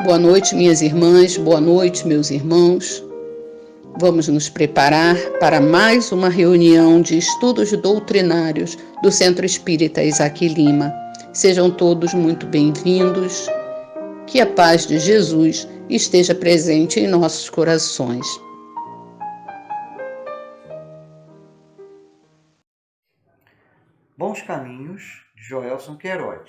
Boa noite, minhas irmãs, boa noite, meus irmãos. Vamos nos preparar para mais uma reunião de estudos doutrinários do Centro Espírita Isaac Lima. Sejam todos muito bem-vindos. Que a paz de Jesus esteja presente em nossos corações. Bons Caminhos, de Joelson Queiroz.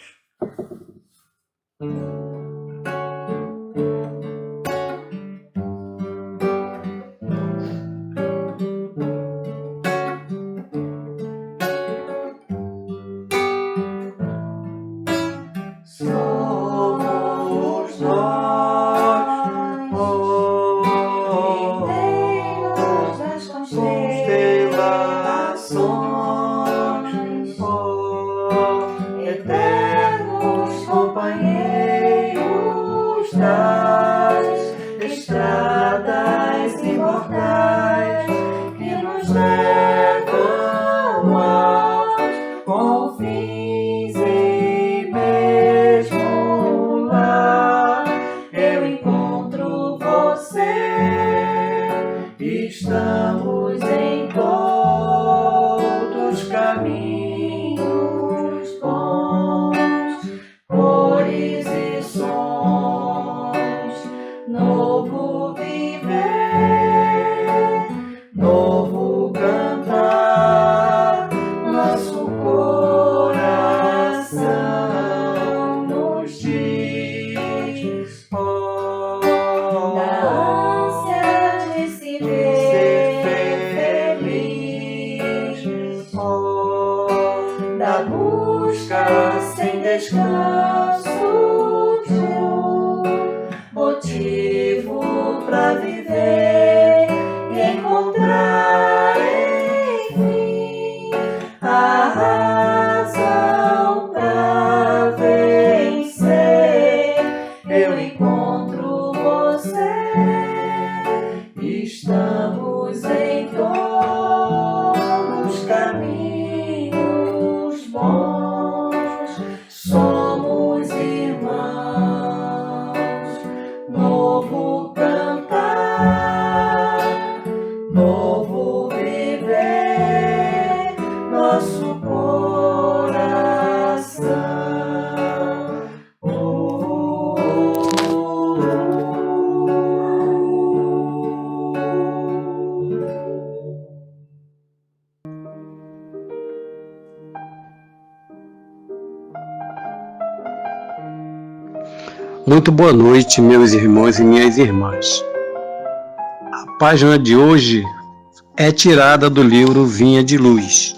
Somos nós, herdeiros das constelações, eternos companheiros das estradas imortais que nos levam aos confins e mesmo lá eu encontro você. Estamos em todos caminhos bons, cores e sons, novo viver, novo cantar, nosso coração nos diz, da ânsia de se ver feliz, da busca sem descanso de um motivo para viver e encontrar enfim a razão para vencer. Eu encontro você. Estamos em todos caminhos bons, somos irmãos, novo cantar, novo viver, nosso coração. Muito boa noite, meus irmãos e minhas irmãs. A página de hoje é tirada do livro Vinha de Luz,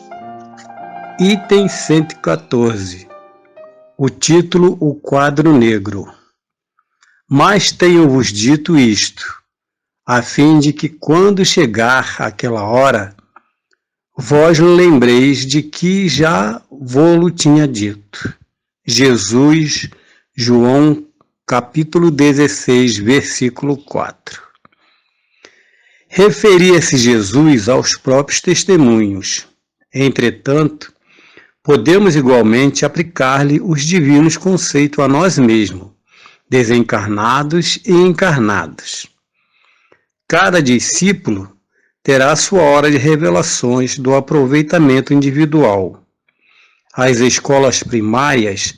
item 114. O título, O Quadro Negro. Mas tenho-vos dito isto, a fim de que quando chegar aquela hora, vós lembreis de que já vô-lo tinha dito. Jesus, João capítulo 16, versículo 4. Referia-se Jesus aos próprios testemunhos. Entretanto, podemos igualmente aplicar-lhe os divinos conceitos a nós mesmos, desencarnados e encarnados. Cada discípulo terá sua hora de revelações do aproveitamento individual. As escolas primárias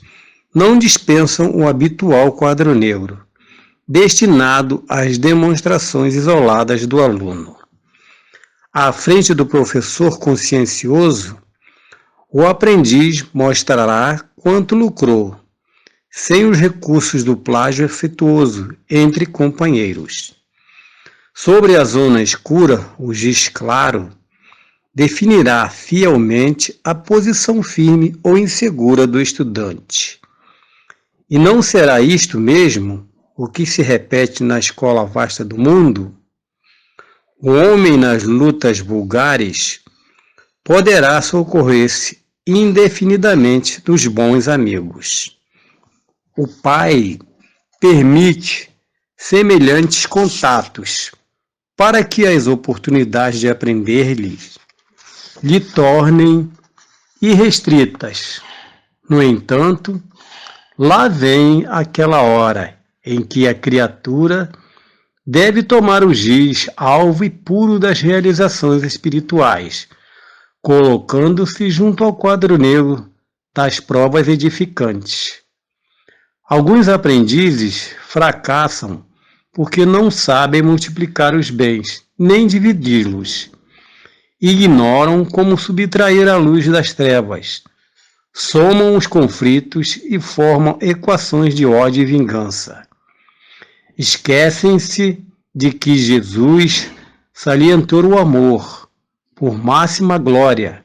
não dispensam o habitual quadro negro, destinado às demonstrações isoladas do aluno. À frente do professor consciencioso, o aprendiz mostrará quanto lucrou, sem os recursos do plágio afetuoso entre companheiros. Sobre a zona escura, o giz claro definirá fielmente a posição firme ou insegura do estudante. E não será isto mesmo o que se repete na escola vasta do mundo? O homem nas lutas vulgares poderá socorrer-se indefinidamente dos bons amigos. O Pai permite semelhantes contatos para que as oportunidades de aprender lhe tornem irrestritas. No entanto, lá vem aquela hora em que a criatura deve tomar o giz alvo e puro das realizações espirituais, colocando-se junto ao quadro negro das provas edificantes. Alguns aprendizes fracassam porque não sabem multiplicar os bens, nem dividi-los. Ignoram como subtrair a luz das trevas, somam os conflitos e formam equações de ódio e vingança. Esquecem-se de que Jesus salientou o amor por máxima glória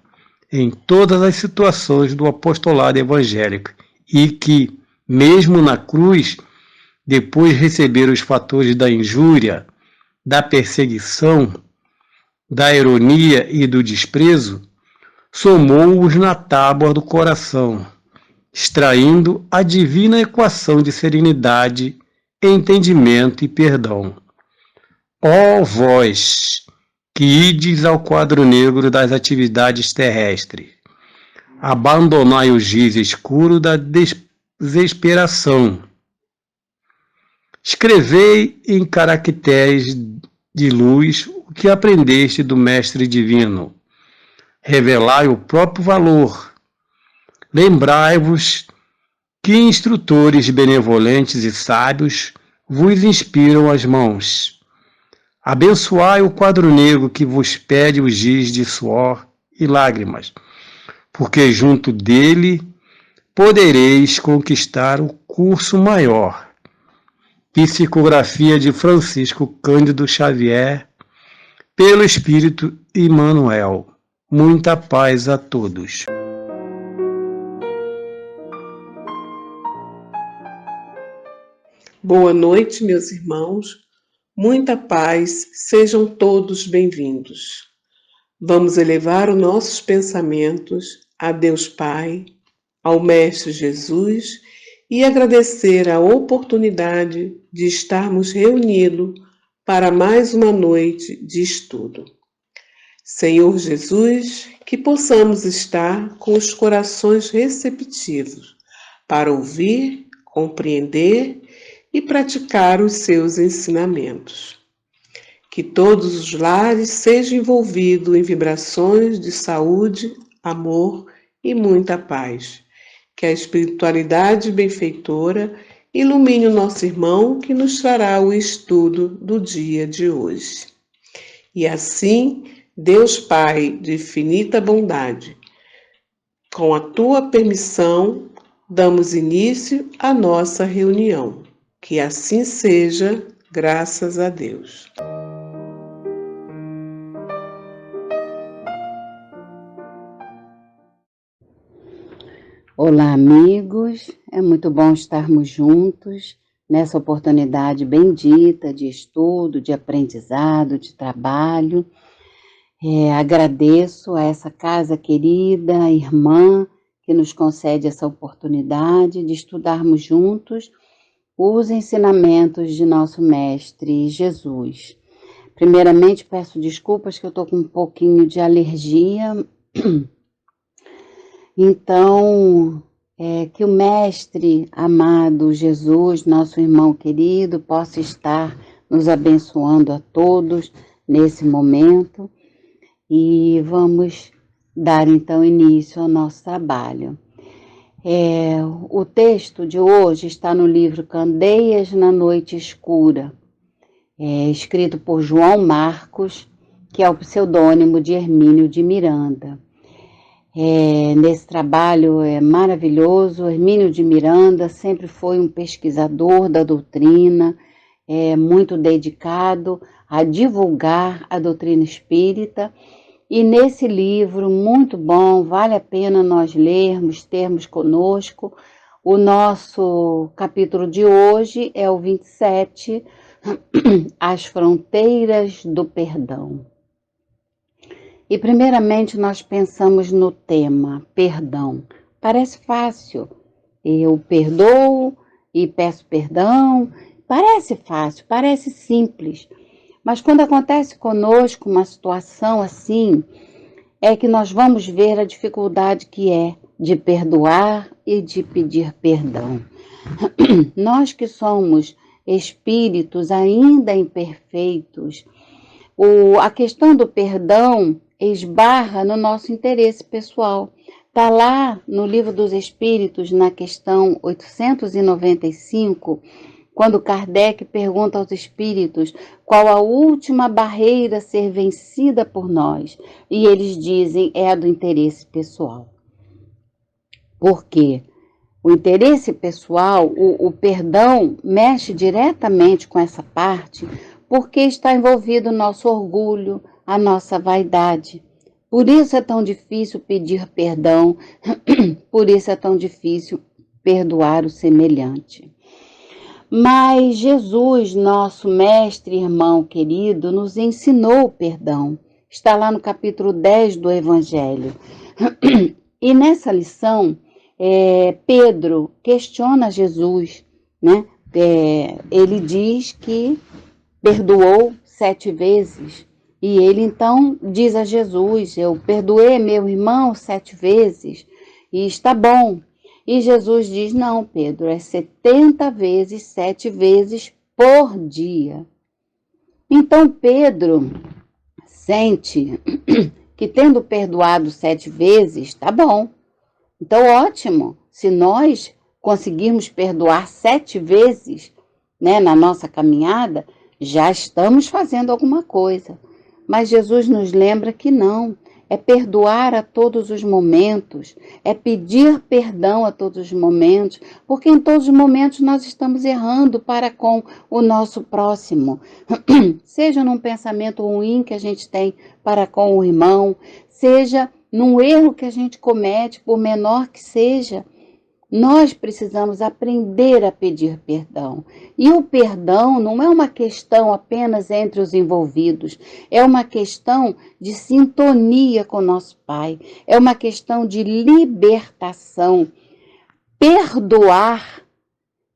em todas as situações do apostolado evangélico e que, mesmo na cruz, depois de receber os fatores da injúria, da perseguição, da ironia e do desprezo, somou-os na tábua do coração, extraindo a divina equação de serenidade, entendimento e perdão. Ó vós, que ides ao quadro negro das atividades terrestres, abandonai o giz escuro da desesperação. Escrevei em caracteres de luz o que aprendeste do Mestre Divino. Revelai o próprio valor. Lembrai-vos que instrutores benevolentes e sábios vos inspiram as mãos. Abençoai o quadro negro que vos pede o giz de suor e lágrimas, porque junto dele podereis conquistar o curso maior. Psicografia de Francisco Cândido Xavier, pelo Espírito Emmanuel. Muita paz a todos. Boa noite, meus irmãos. Muita paz, sejam todos bem-vindos. Vamos elevar os nossos pensamentos a Deus Pai, ao Mestre Jesus e agradecer a oportunidade de estarmos reunidos para mais uma noite de estudo. Senhor Jesus, que possamos estar com os corações receptivos para ouvir, compreender e praticar os seus ensinamentos. Que todos os lares sejam envolvidos em vibrações de saúde, amor e muita paz. Que a espiritualidade benfeitora ilumine o nosso irmão que nos trará o estudo do dia de hoje. E assim, Deus Pai de infinita bondade, com a tua permissão, damos início à nossa reunião. Que assim seja, graças a Deus. Olá, amigos. É muito bom estarmos juntos nessa oportunidade bendita de estudo, de aprendizado, de trabalho. Agradeço a essa casa querida, irmã, que nos concede essa oportunidade de estudarmos juntos os ensinamentos de nosso Mestre Jesus. Primeiramente, peço desculpas que eu estou com um pouquinho de alergia. Então, que o Mestre amado Jesus, nosso irmão querido, possa estar nos abençoando a todos nesse momento. E vamos dar então início ao nosso trabalho. O texto de hoje está no livro Candeias na Noite Escura, escrito por João Marcos, que é o pseudônimo de Hermínio de Miranda. Nesse trabalho é maravilhoso. Hermínio de Miranda sempre foi um pesquisador da doutrina, muito dedicado a divulgar a doutrina espírita. E nesse livro, muito bom, vale a pena nós lermos, termos conosco. O nosso capítulo de hoje é o 27, As Fronteiras do Perdão. E primeiramente nós pensamos no tema, perdão. Parece fácil, eu perdoo e peço perdão, parece fácil, parece simples. Mas quando acontece conosco uma situação assim, é que nós vamos ver a dificuldade que é de perdoar e de pedir perdão. Nós que somos espíritos ainda imperfeitos. A questão do perdão esbarra no nosso interesse pessoal. Está lá no Livro dos Espíritos, na questão 895, quando Kardec pergunta aos espíritos qual a última barreira a ser vencida por nós. E eles dizem, é a do interesse pessoal. Por quê? O interesse pessoal, o perdão, mexe diretamente com essa parte, porque está envolvido o nosso orgulho, a nossa vaidade. Por isso é tão difícil pedir perdão, por isso é tão difícil perdoar o semelhante. Mas Jesus, nosso mestre e irmão querido, nos ensinou o perdão. Está lá no capítulo 10 do Evangelho. E nessa lição, Pedro questiona Jesus, né? Ele diz que perdoou 7 vezes. E ele então diz a Jesus, eu perdoei meu irmão 7 vezes e está bom. E Jesus diz, não, Pedro, é 70 vezes, 7 vezes por dia. Então Pedro sente que tendo perdoado 7 vezes, está bom. Então ótimo, se nós conseguirmos perdoar 7 vezes, né, na nossa caminhada, já estamos fazendo alguma coisa. Mas Jesus nos lembra que não, é perdoar a todos os momentos, é pedir perdão a todos os momentos, porque em todos os momentos nós estamos errando para com o nosso próximo. Seja num pensamento ruim que a gente tem para com o irmão, seja num erro que a gente comete, por menor que seja. Nós precisamos aprender a pedir perdão. E o perdão não é uma questão apenas entre os envolvidos, é uma questão de sintonia com nosso Pai, é uma questão de libertação. Perdoar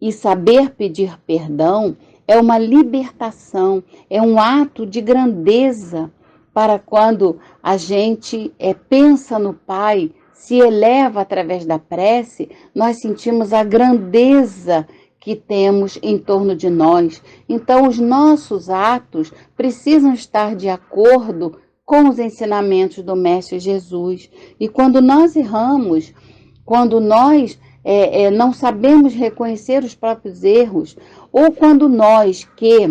e saber pedir perdão é uma libertação, é um ato de grandeza para quando a gente pensa no Pai, se eleva através da prece, nós sentimos a grandeza que temos em torno de nós. Então, os nossos atos precisam estar de acordo com os ensinamentos do Mestre Jesus. E quando nós erramos, quando nós não sabemos reconhecer os próprios erros, ou quando nós que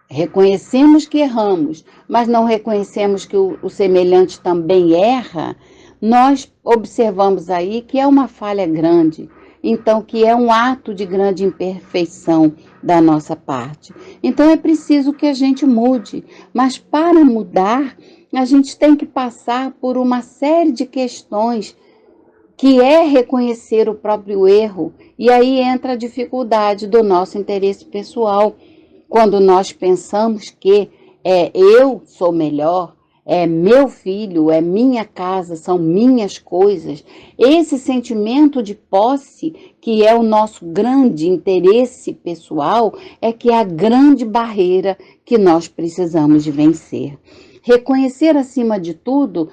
reconhecemos que erramos, mas não reconhecemos que o semelhante também erra, nós observamos aí que é uma falha grande, então que é um ato de grande imperfeição da nossa parte. Então é preciso que a gente mude, mas para mudar, a gente tem que passar por uma série de questões que é reconhecer o próprio erro, e aí entra a dificuldade do nosso interesse pessoal, quando nós pensamos que eu sou melhor, é meu filho, é minha casa, são minhas coisas. Esse sentimento de posse, que é o nosso grande interesse pessoal, é que é a grande barreira que nós precisamos de vencer. Reconhecer, acima de tudo,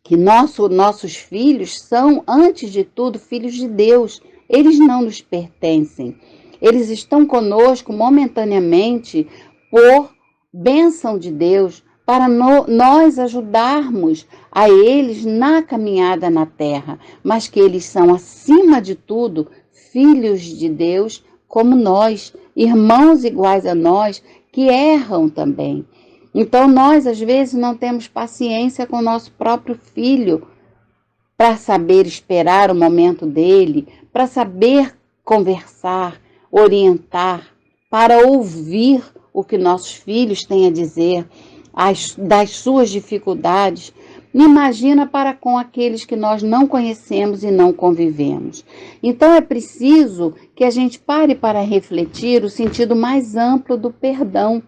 que nossos filhos são, antes de tudo, filhos de Deus. Eles não nos pertencem. Eles estão conosco momentaneamente por bênção de Deus, para nós ajudarmos a eles na caminhada na terra, mas que eles são, acima de tudo, filhos de Deus, como nós, irmãos iguais a nós, que erram também. Então, nós, às vezes, não temos paciência com o nosso próprio filho, para saber esperar o momento dele, para saber conversar, orientar, para ouvir o que nossos filhos têm a dizer, das suas dificuldades. Imagina para com aqueles que nós não conhecemos e não convivemos. Então é preciso que a gente pare para refletir o sentido mais amplo do perdão.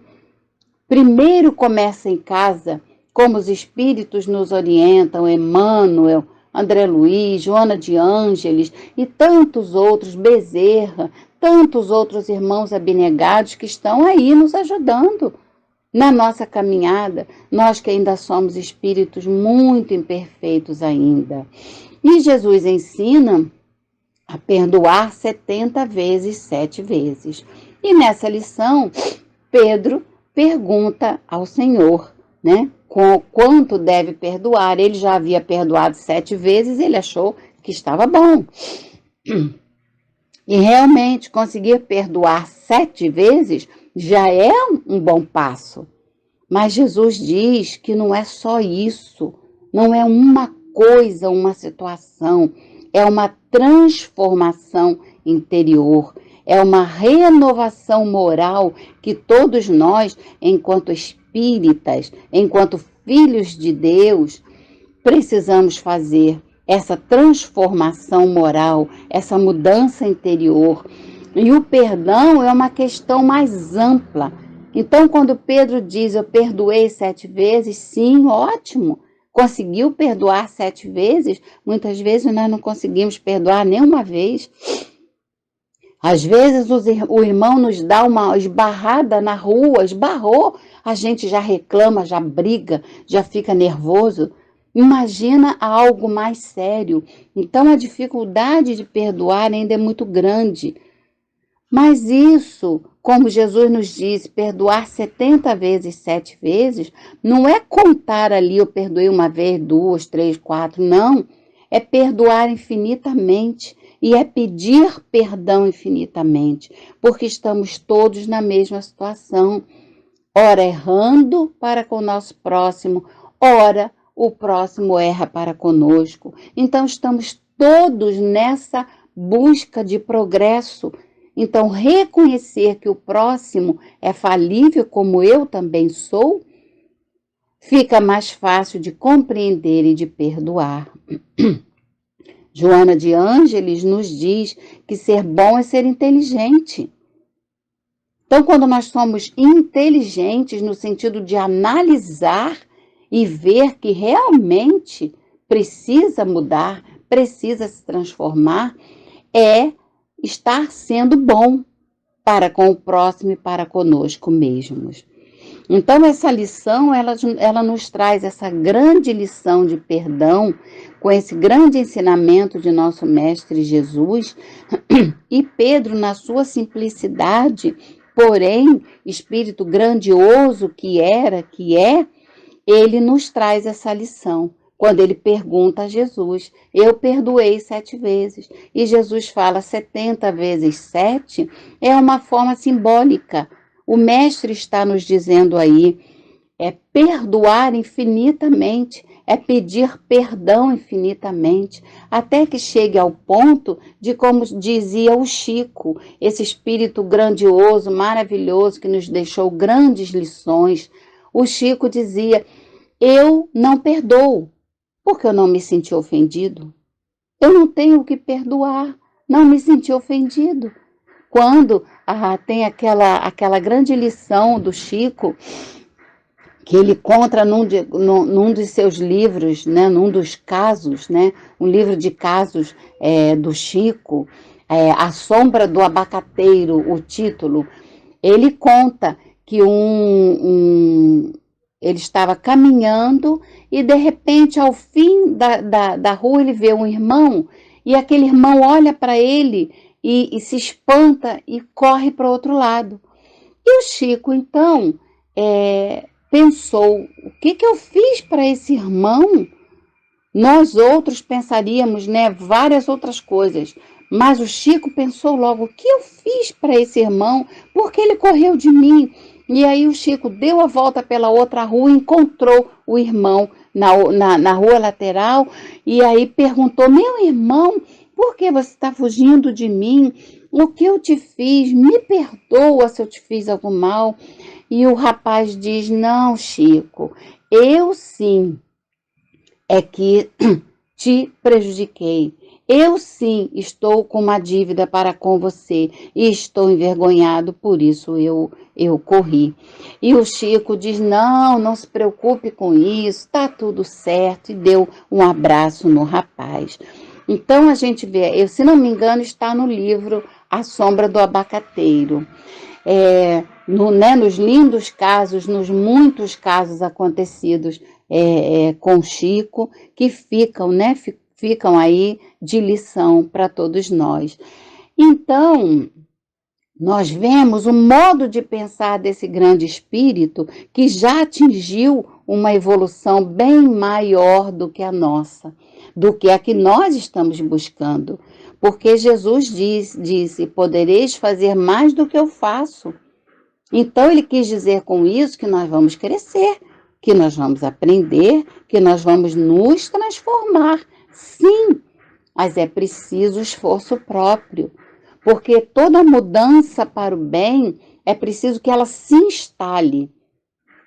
Primeiro começa em casa, como os espíritos nos orientam, Emmanuel, André Luiz, Joana de Ângeles e tantos outros, Bezerra, tantos outros irmãos abnegados que estão aí nos ajudando na nossa caminhada, nós que ainda somos espíritos muito imperfeitos ainda. E Jesus ensina a perdoar 70 vezes, 7 vezes. E nessa lição, Pedro pergunta ao Senhor, né? Quanto deve perdoar. Ele já havia perdoado 7 vezes, ele achou que estava bom. E realmente, conseguir perdoar 7 vezes já é um bom passo. Mas Jesus diz que não é só isso, não é uma coisa, uma situação, é uma transformação interior, é uma renovação moral que todos nós, enquanto espíritas, enquanto filhos de Deus, precisamos fazer. Essa transformação moral, essa mudança interior. E o perdão é uma questão mais ampla. Então, quando Pedro diz, eu perdoei 7 vezes, sim, ótimo. Conseguiu perdoar 7 vezes? Muitas vezes nós não conseguimos perdoar nenhuma vez. Às vezes o irmão nos dá uma esbarrada na rua, esbarrou, a gente já reclama, já briga, já fica nervoso. Imagina algo mais sério. Então, a dificuldade de perdoar ainda é muito grande. Mas isso, como Jesus nos diz, perdoar 70 vezes, 7 vezes, não é contar ali, eu perdoei uma vez, 2, 3, 4, não. É perdoar infinitamente e é pedir perdão infinitamente, porque estamos todos na mesma situação. Ora errando para com o nosso próximo, ora o próximo erra para conosco. Então, estamos todos nessa busca de progresso. Então, reconhecer que o próximo é falível, como eu também sou, fica mais fácil de compreender e de perdoar. Joana de Ângeles nos diz que ser bom é ser inteligente. Então, quando nós somos inteligentes no sentido de analisar e ver que realmente precisa mudar, precisa se transformar, é estar sendo bom para com o próximo e para conosco mesmos. Então, essa lição, ela nos traz essa grande lição de perdão, com esse grande ensinamento de nosso Mestre Jesus, e Pedro, na sua simplicidade, porém, espírito grandioso que era, que é, ele nos traz essa lição. Quando ele pergunta a Jesus, eu perdoei 7 vezes. E Jesus fala 70 vezes 7, é uma forma simbólica. O Mestre está nos dizendo aí, é perdoar infinitamente, é pedir perdão infinitamente, até que chegue ao ponto de, como dizia o Chico, esse espírito grandioso, maravilhoso, que nos deixou grandes lições. O Chico dizia, eu não perdoo, porque eu não me senti ofendido. Eu não tenho o que perdoar, não me senti ofendido. Quando tem aquela grande lição do Chico, que ele conta num dos seus livros, né, num dos casos, né, um livro de casos do Chico, A Sombra do Abacateiro, o título, ele conta que ele estava caminhando e, de repente, ao fim da rua, ele vê um irmão e aquele irmão olha para ele e se espanta e corre para o outro lado. E o Chico, então, pensou, o que eu fiz para esse irmão? Nós outros pensaríamos, né, várias outras coisas, mas o Chico pensou logo, o que eu fiz para esse irmão? Porque ele correu de mim. E aí o Chico deu a volta pela outra rua, encontrou o irmão na rua lateral, e aí perguntou, meu irmão, por que você está fugindo de mim? O que eu te fiz? Me perdoa se eu te fiz algum mal. E o rapaz diz, não, Chico, eu sim é que te prejudiquei. Eu sim estou com uma dívida para com você e estou envergonhado, por isso eu corri. E o Chico diz, não se preocupe com isso, está tudo certo, e deu um abraço no rapaz. Então a gente vê, se não me engano, está no livro A Sombra do Abacateiro. Nos lindos casos, nos muitos casos acontecidos com Chico, que ficam, né? ficam aí de lição para todos nós. Então, nós vemos o modo de pensar desse grande espírito que já atingiu uma evolução bem maior do que a nossa, do que a que nós estamos buscando. Porque Jesus disse, podereis fazer mais do que eu faço. Então ele quis dizer com isso que nós vamos crescer, que nós vamos aprender, que nós vamos nos transformar. Sim, mas é preciso esforço próprio. Porque toda mudança para o bem é preciso que ela se instale.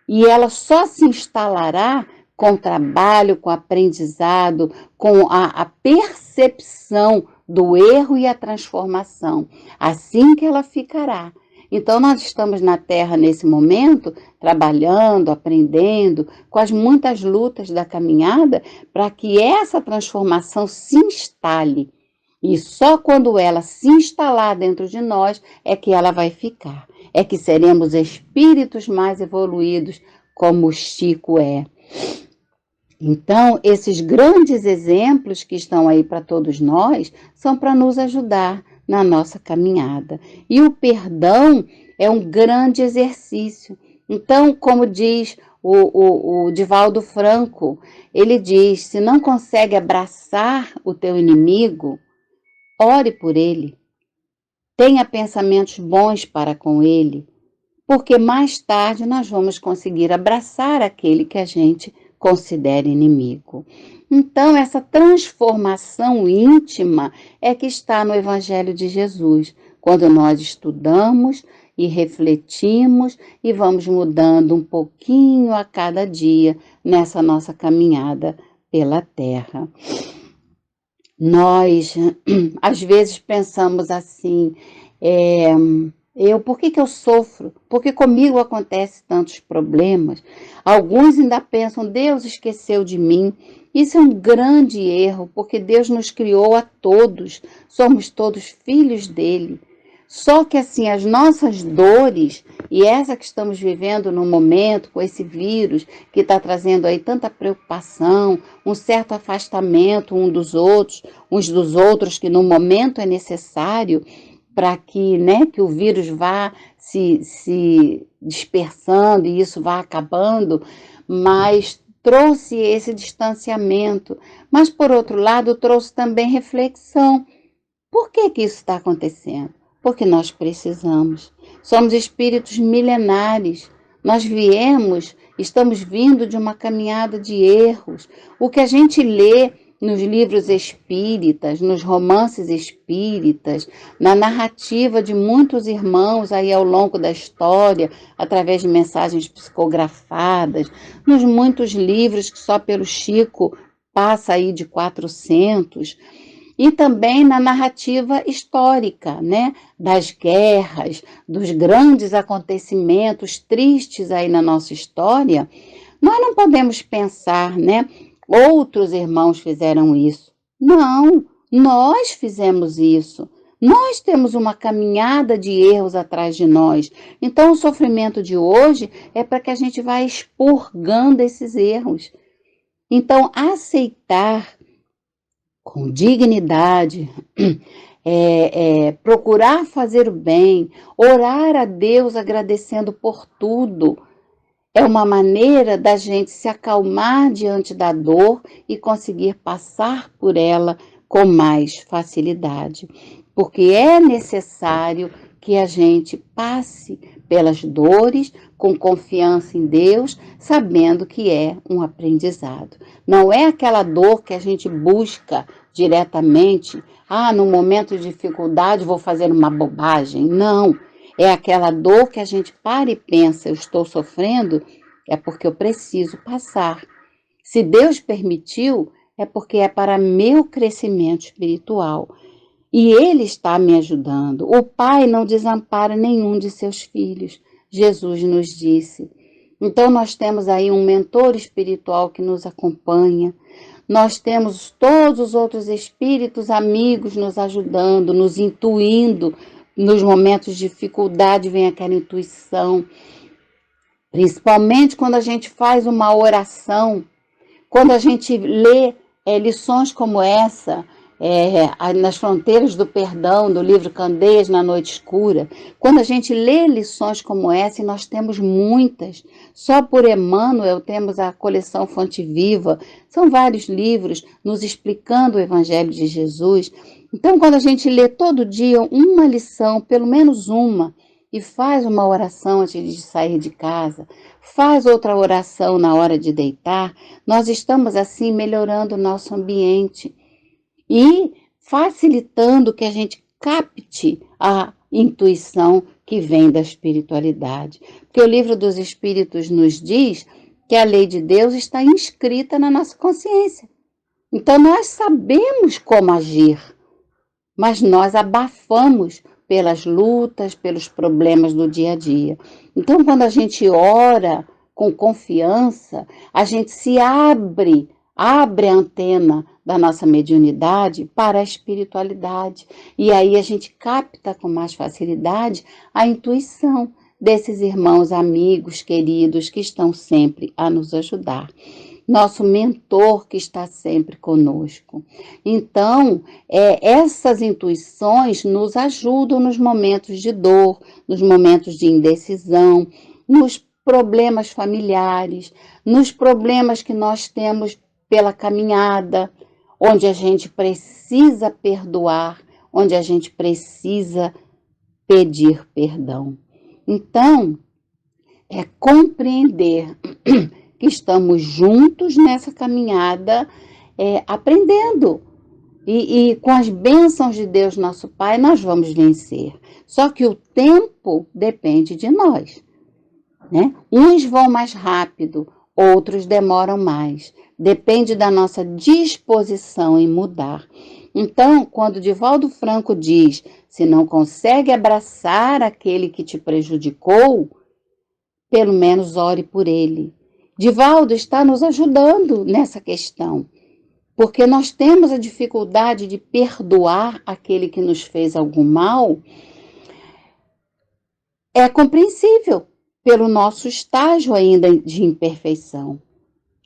E ela só se instalará com trabalho, com aprendizado, com a percepção do erro e a transformação. Assim que ela ficará. Então nós estamos na Terra nesse momento, trabalhando, aprendendo, com as muitas lutas da caminhada, para que essa transformação se instale. E só quando ela se instalar dentro de nós é que ela vai ficar. É que seremos espíritos mais evoluídos, como o Chico é. Então, esses grandes exemplos que estão aí para todos nós são para nos ajudar na nossa caminhada. E o perdão é um grande exercício. Então, como diz o Divaldo Franco, ele diz, se não consegue abraçar o teu inimigo, ore por ele, tenha pensamentos bons para com ele, porque mais tarde nós vamos conseguir abraçar aquele que a gente considera inimigo. Então, essa transformação íntima é que está no Evangelho de Jesus, quando nós estudamos e refletimos e vamos mudando um pouquinho a cada dia nessa nossa caminhada pela Terra. Nós, às vezes, pensamos assim, por que eu sofro? Porque comigo acontecem tantos problemas. Alguns ainda pensam, Deus esqueceu de mim. Isso é um grande erro, porque Deus nos criou a todos, somos todos filhos dele. Só que assim, as nossas dores, e essa que estamos vivendo no momento, com esse vírus, que está trazendo aí tanta preocupação, um certo afastamento uns dos outros, que no momento é necessário para que o vírus vá se dispersando e isso vá acabando, mas trouxe esse distanciamento. Mas, por outro lado, trouxe também reflexão. Por que isso está acontecendo? Porque nós precisamos. Somos espíritos milenares. Nós estamos vindo de uma caminhada de erros. O que a gente lê nos livros espíritas, nos romances espíritas, na narrativa de muitos irmãos aí ao longo da história, através de mensagens psicografadas, nos muitos livros que só pelo Chico passa aí de 400, e também na narrativa histórica, das guerras, dos grandes acontecimentos tristes aí na nossa história. Nós não podemos pensar, outros irmãos fizeram isso. Não, nós fizemos isso. Nós temos uma caminhada de erros atrás de nós. Então, o sofrimento de hoje é para que a gente vá expurgando esses erros. Então, aceitar com dignidade, procurar fazer o bem, orar a Deus agradecendo por tudo, é uma maneira da gente se acalmar diante da dor e conseguir passar por ela com mais facilidade. Porque é necessário que a gente passe pelas dores com confiança em Deus, sabendo que é um aprendizado. Não é aquela dor que a gente busca diretamente, no momento de dificuldade vou fazer uma bobagem. Não. É aquela dor que a gente para e pensa, eu estou sofrendo, é porque eu preciso passar. Se Deus permitiu, é porque é para meu crescimento espiritual. E Ele está me ajudando. O Pai não desampara nenhum de seus filhos. Jesus nos disse. Então nós temos aí um mentor espiritual que nos acompanha. Nós temos todos os outros espíritos amigos nos ajudando, nos intuindo. Nos momentos de dificuldade vem aquela intuição, principalmente quando a gente faz uma oração, quando a gente lê lições como essa, nas fronteiras do perdão, do livro Candeias na Noite Escura, quando a gente lê lições como essa, e nós temos muitas, só por Emmanuel temos a coleção Fonte Viva, são vários livros nos explicando o Evangelho de Jesus. Então, quando a gente lê todo dia uma lição, pelo menos uma, e faz uma oração antes de sair de casa, faz outra oração na hora de deitar, nós estamos assim melhorando o nosso ambiente e facilitando que a gente capte a intuição que vem da espiritualidade. Porque o Livro dos Espíritos nos diz que a lei de Deus está inscrita na nossa consciência. Então nós sabemos como agir, mas nós abafamos pelas lutas, pelos problemas do dia a dia. Então, quando a gente ora com confiança, a gente se abre a antena da nossa mediunidade para a espiritualidade. E aí a gente capta com mais facilidade a intuição desses irmãos, amigos, queridos que estão sempre a nos ajudar. Nosso mentor que está sempre conosco. Então, essas intuições nos ajudam nos momentos de dor, nos momentos de indecisão, nos problemas familiares, nos problemas que nós temos pela caminhada, onde a gente precisa perdoar, onde a gente precisa pedir perdão. Então, é compreender que estamos juntos nessa caminhada, aprendendo. E com as bênçãos de Deus, nosso Pai, nós vamos vencer. Só que o tempo depende de nós, né? Uns vão mais rápido, outros demoram mais. Depende da nossa disposição em mudar. Então, quando Divaldo Franco diz, se não consegue abraçar aquele que te prejudicou, pelo menos ore por ele. Divaldo está nos ajudando nessa questão, porque nós temos a dificuldade de perdoar aquele que nos fez algum mal. É compreensível pelo nosso estágio ainda de imperfeição.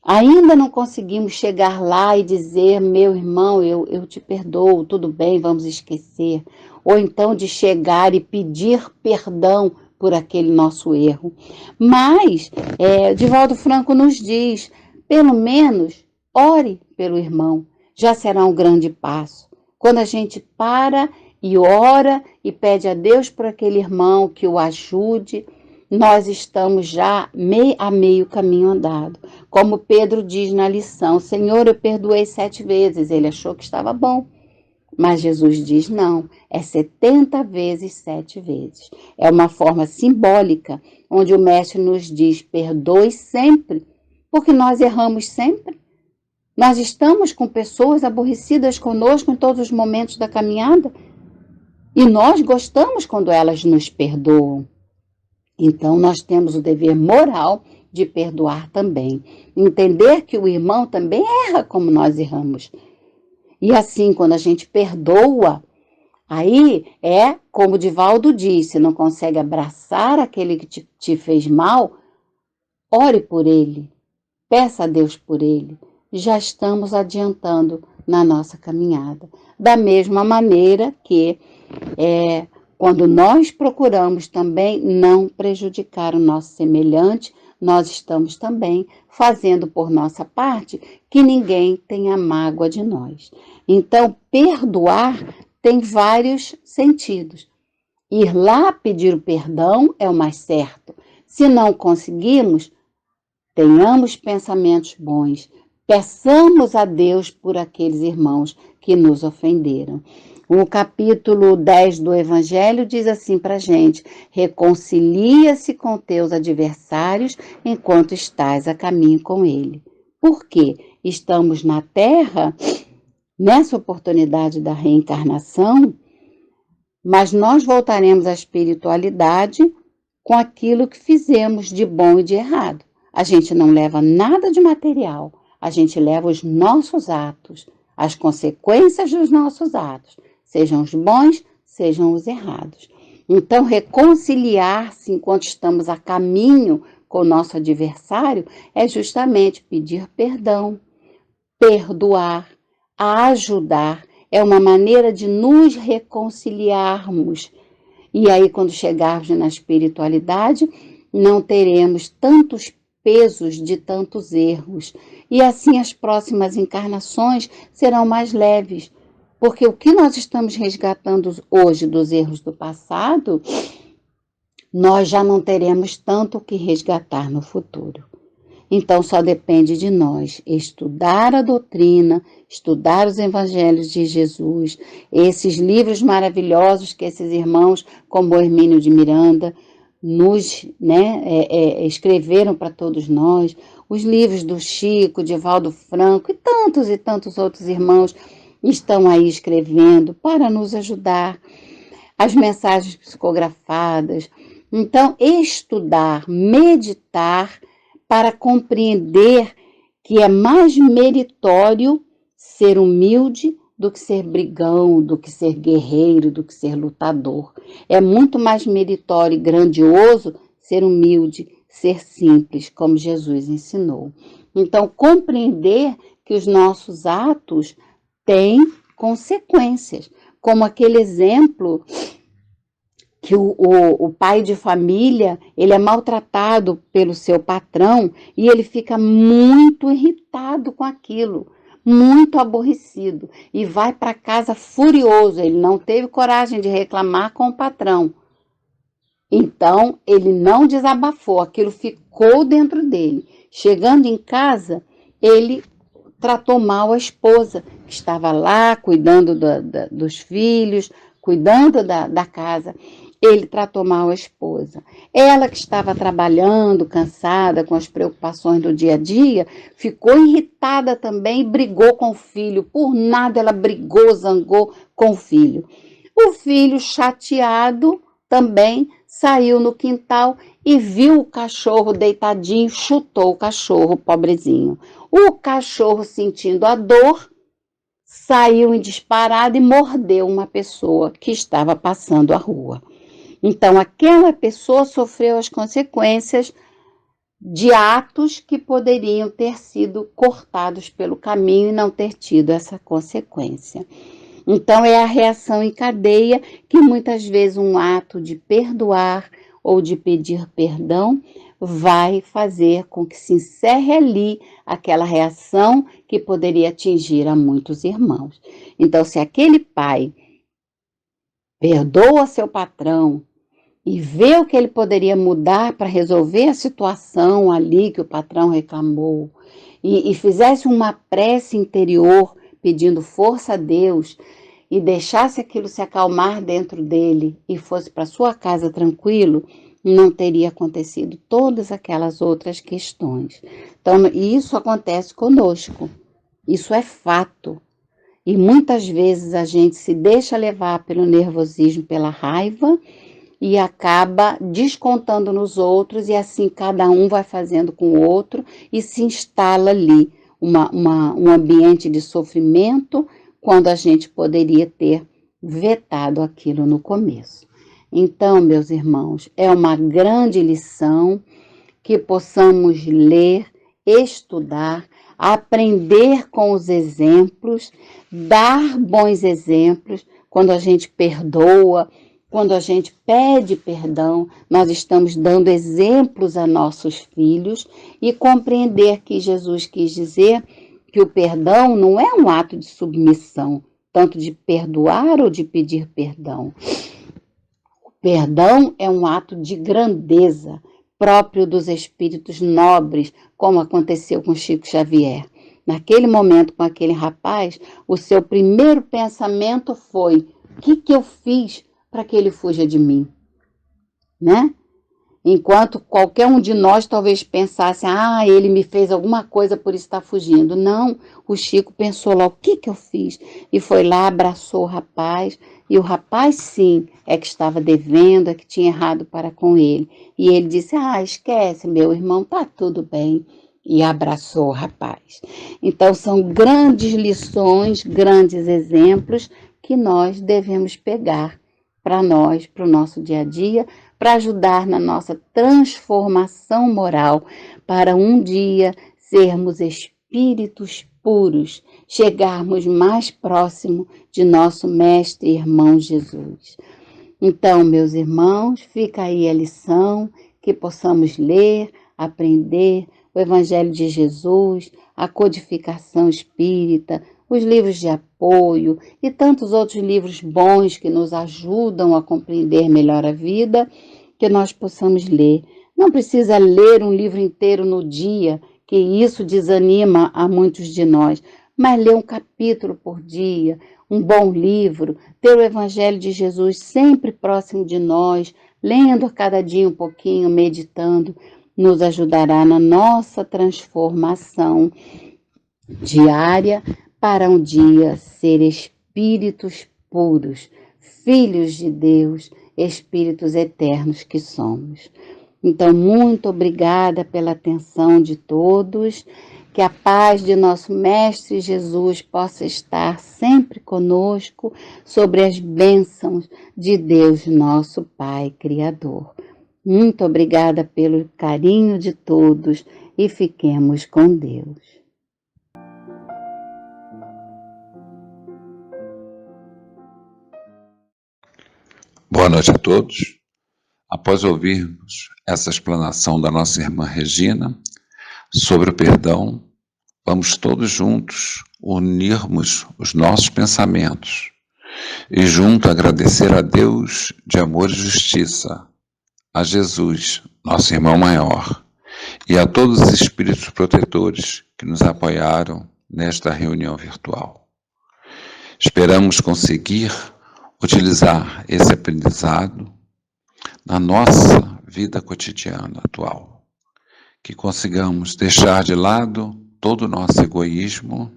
Ainda não conseguimos chegar lá e dizer, meu irmão, eu te perdoo, tudo bem, vamos esquecer. Ou então de chegar e pedir perdão por aquele nosso erro. Mas, Divaldo Franco nos diz, pelo menos, ore pelo irmão. Já será um grande passo. Quando a gente para e ora e pede a Deus por aquele irmão que o ajude, nós estamos já a meio caminho andado. Como Pedro diz na lição, Senhor, eu perdoei 7 vezes. Ele achou que estava bom. Mas Jesus diz, não, é 70 vezes 7 vezes. É uma forma simbólica, onde o Mestre nos diz, perdoe sempre, porque nós erramos sempre. Nós estamos com pessoas aborrecidas conosco em todos os momentos da caminhada, e nós gostamos quando elas nos perdoam. Então, nós temos o dever moral de perdoar também. Entender que o irmão também erra como nós erramos. E assim, quando a gente perdoa, aí como o Divaldo disse, não consegue abraçar aquele que te fez mal, ore por ele, peça a Deus por ele. Já estamos adiantando na nossa caminhada. Da mesma maneira que quando nós procuramos também não prejudicar o nosso semelhante, nós estamos também fazendo por nossa parte que ninguém tenha mágoa de nós. Então, perdoar tem vários sentidos. Ir lá pedir o perdão é o mais certo. Se não conseguimos, tenhamos pensamentos bons. Peçamos a Deus por aqueles irmãos que nos ofenderam. O capítulo 10 do Evangelho diz assim para a gente, reconcilia-se com teus adversários enquanto estás a caminho com ele. Por quê? Estamos na Terra, nessa oportunidade da reencarnação, mas nós voltaremos à espiritualidade com aquilo que fizemos de bom e de errado. A gente não leva nada de material, a gente leva os nossos atos, as consequências dos nossos atos. Sejam os bons, sejam os errados. Então, reconciliar-se enquanto estamos a caminho com o nosso adversário é justamente pedir perdão. perdoar, a ajudar. É uma maneira de nos reconciliarmos. E aí, quando chegarmos na espiritualidade, não teremos tantos pesos de tantos erros. E assim as próximas encarnações serão mais leves. Porque o que nós estamos resgatando hoje dos erros do passado, nós já não teremos tanto o que resgatar no futuro. Então, só depende de nós estudar a doutrina, estudar os evangelhos de Jesus, esses livros maravilhosos que esses irmãos, como Hermínio de Miranda, nos escreveram para todos nós, os livros do Chico, de Valdo Franco e tantos outros irmãos estão aí escrevendo para nos ajudar, as mensagens psicografadas. Então, estudar, meditar, para compreender que é mais meritório ser humilde do que ser brigão, do que ser guerreiro, do que ser lutador. É muito mais meritório e grandioso ser humilde, ser simples, como Jesus ensinou. Então, compreender que os nossos atos têm consequências, como aquele exemplo que o pai de família, ele é maltratado pelo seu patrão e ele fica muito irritado com aquilo, muito aborrecido e vai para casa furioso. Ele não teve coragem de reclamar com o patrão. Então, ele não desabafou, aquilo ficou dentro dele. Chegando em casa, ele tratou mal a esposa, que estava lá cuidando dos filhos, cuidando da casa. Ele tratou mal a esposa. Ela, que estava trabalhando, cansada, com as preocupações do dia a dia, ficou irritada também e brigou com o filho. Por nada ela brigou, zangou com o filho. O filho, chateado, também saiu no quintal e viu o cachorro deitadinho, chutou o cachorro, pobrezinho. O cachorro, sentindo a dor, saiu em disparada e mordeu uma pessoa que estava passando a rua. Então, aquela pessoa sofreu as consequências de atos que poderiam ter sido cortados pelo caminho e não ter tido essa consequência. Então, é a reação em cadeia que muitas vezes um ato de perdoar ou de pedir perdão vai fazer com que se encerre ali aquela reação que poderia atingir a muitos irmãos. Então, se aquele pai perdoa seu patrão e vê o que ele poderia mudar para resolver a situação ali que o patrão reclamou e fizesse uma prece interior pedindo força a Deus e deixasse aquilo se acalmar dentro dele e fosse para sua casa tranquilo, não teria acontecido todas aquelas outras questões. Então, isso acontece conosco, isso é fato. E muitas vezes a gente se deixa levar pelo nervosismo, pela raiva, e acaba descontando nos outros, e assim cada um vai fazendo com o outro, e se instala ali um ambiente de sofrimento, quando a gente poderia ter vetado aquilo no começo. Então, meus irmãos, é uma grande lição que possamos ler, estudar, aprender com os exemplos, dar bons exemplos. Quando a gente perdoa, quando a gente pede perdão, nós estamos dando exemplos a nossos filhos e compreender que Jesus quis dizer que o perdão não é um ato de submissão, tanto de perdoar ou de pedir perdão. O perdão é um ato de grandeza, próprio dos espíritos nobres, como aconteceu com Chico Xavier. Naquele momento, com aquele rapaz, o seu primeiro pensamento foi: o que eu fiz para que ele fuja de mim? Né? Enquanto qualquer um de nós talvez pensasse: ele me fez alguma coisa por estar fugindo. Não, o Chico pensou lá: o que eu fiz? E foi lá, abraçou o rapaz, e o rapaz sim, é que estava devendo, é que tinha errado para com ele. E ele disse: esquece, meu irmão, tá tudo bem. E abraçou o rapaz. Então são grandes lições, grandes exemplos que nós devemos pegar para nós, para o nosso dia a dia, para ajudar na nossa transformação moral, para um dia sermos espíritos puros, chegarmos mais próximo de nosso Mestre e Irmão Jesus. Então, meus irmãos, fica aí a lição, que possamos ler, aprender o Evangelho de Jesus, a codificação espírita, os livros de apoio e tantos outros livros bons que nos ajudam a compreender melhor a vida, que nós possamos ler. Não precisa ler um livro inteiro no dia, que isso desanima a muitos de nós, mas ler um capítulo por dia, um bom livro, ter o Evangelho de Jesus sempre próximo de nós, lendo a cada dia um pouquinho, meditando, nos ajudará na nossa transformação diária para um dia ser espíritos puros, filhos de Deus, espíritos eternos que somos. Então, muito obrigada pela atenção de todos, que a paz de nosso Mestre Jesus possa estar sempre conosco sobre as bênçãos de Deus, nosso Pai Criador. Muito obrigada pelo carinho de todos e fiquemos com Deus. Boa noite a todos. Após ouvirmos essa explanação da nossa irmã Regina sobre o perdão, vamos todos juntos unirmos os nossos pensamentos e junto agradecer a Deus de amor e justiça, a Jesus, nosso irmão maior, e a todos os espíritos protetores que nos apoiaram nesta reunião virtual. Esperamos conseguir utilizar esse aprendizado na nossa vida cotidiana atual, que consigamos deixar de lado todo o nosso egoísmo,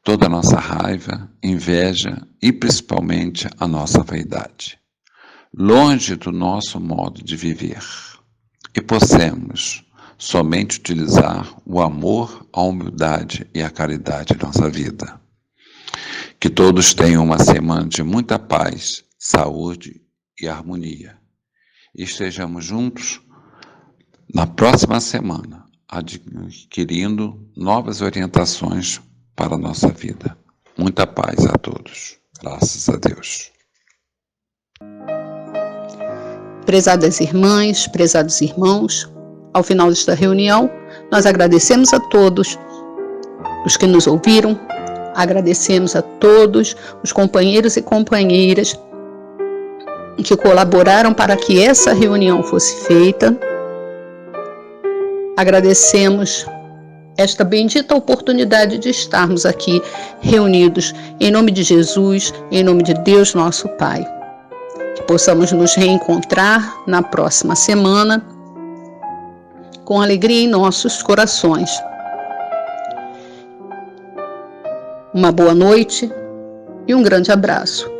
toda a nossa raiva, inveja e principalmente a nossa vaidade, longe do nosso modo de viver, e possamos somente utilizar o amor, a humildade e a caridade em nossa vida. Que todos tenham uma semana de muita paz, saúde e harmonia. E estejamos juntos na próxima semana, adquirindo novas orientações para a nossa vida. Muita paz a todos. Graças a Deus. Prezadas irmãs, prezados irmãos, ao final desta reunião, nós agradecemos a todos os que nos ouviram, agradecemos a todos os companheiros e companheiras que colaboraram para que essa reunião fosse feita. Agradecemos esta bendita oportunidade de estarmos aqui reunidos em nome de Jesus, em nome de Deus nosso Pai. Que possamos nos reencontrar na próxima semana com alegria em nossos corações. Uma boa noite e um grande abraço.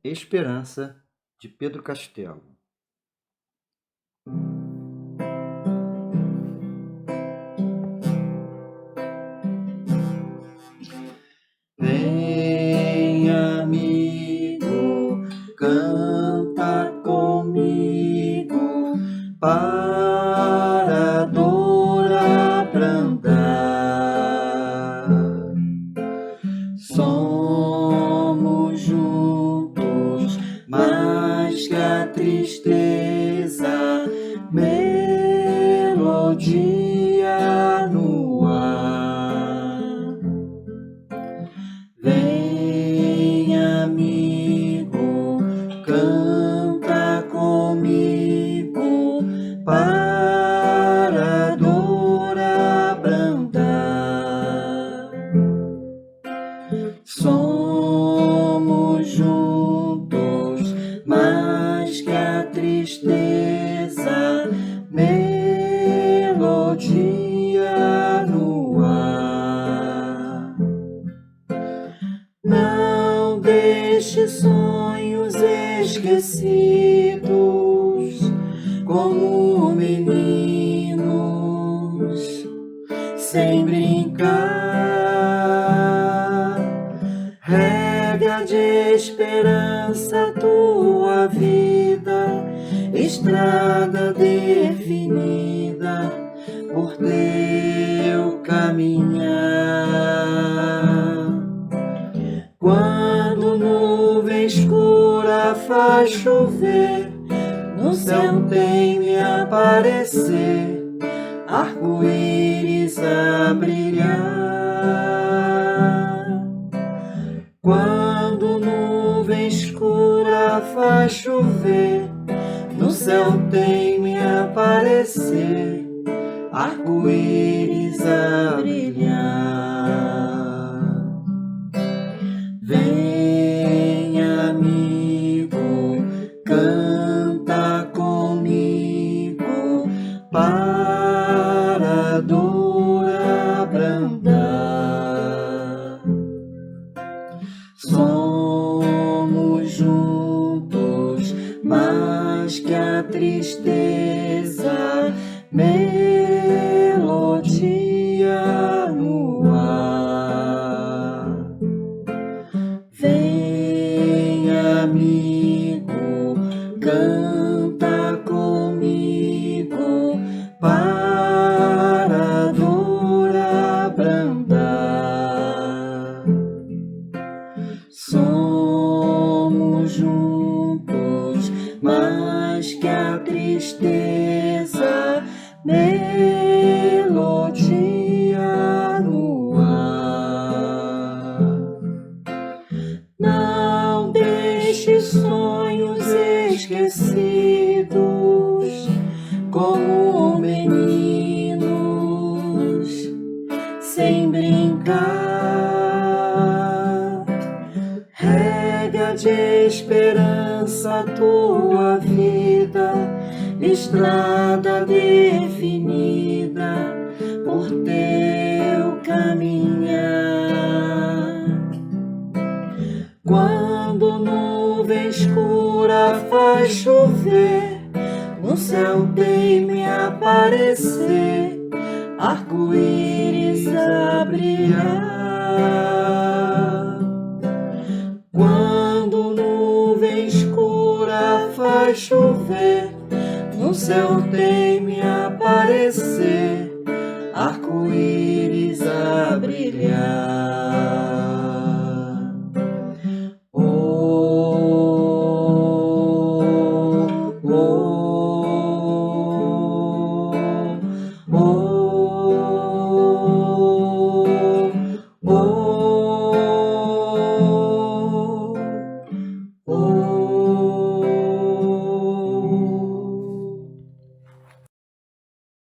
Esperança, de Pedro Castelo. Vem, amigo, canta comigo para a dor abrandar. Somos juntos mais que a tristeza, melodia no ar. Vem, amigo, canta comigo para a dor abrandar. Somos juntos mais que a tristeza, melodia no ar. Não deixe sonhos esquecidos como meninos sem brincar. Rega de esperança tua vida, estrada definida por teu caminhar. Quando nuvem escura faz chover, no céu tem me aparecer, arco-íris a brilhar. Quando nuvem escura faz chover, no céu tem me aparecer, arco-íris a brilhar. Vem, amigo, canta comigo, para a dor abrandar. Somos juntos mais que a tristeza, melodia no ar. Vem, amigo, canta comigo, para a dor abrandar. Somos juntos mais que a tristeza, melodia no ar. Não deixe sonhos esquecidos, como meninos, sem brincar. Rega de esperança tua vida, estrada definida por teu caminhar. Quando nuvem escura faz chover, no céu tem me aparecer, arco-íris a brilhar. Quando nuvem escura faz chover, no céu tem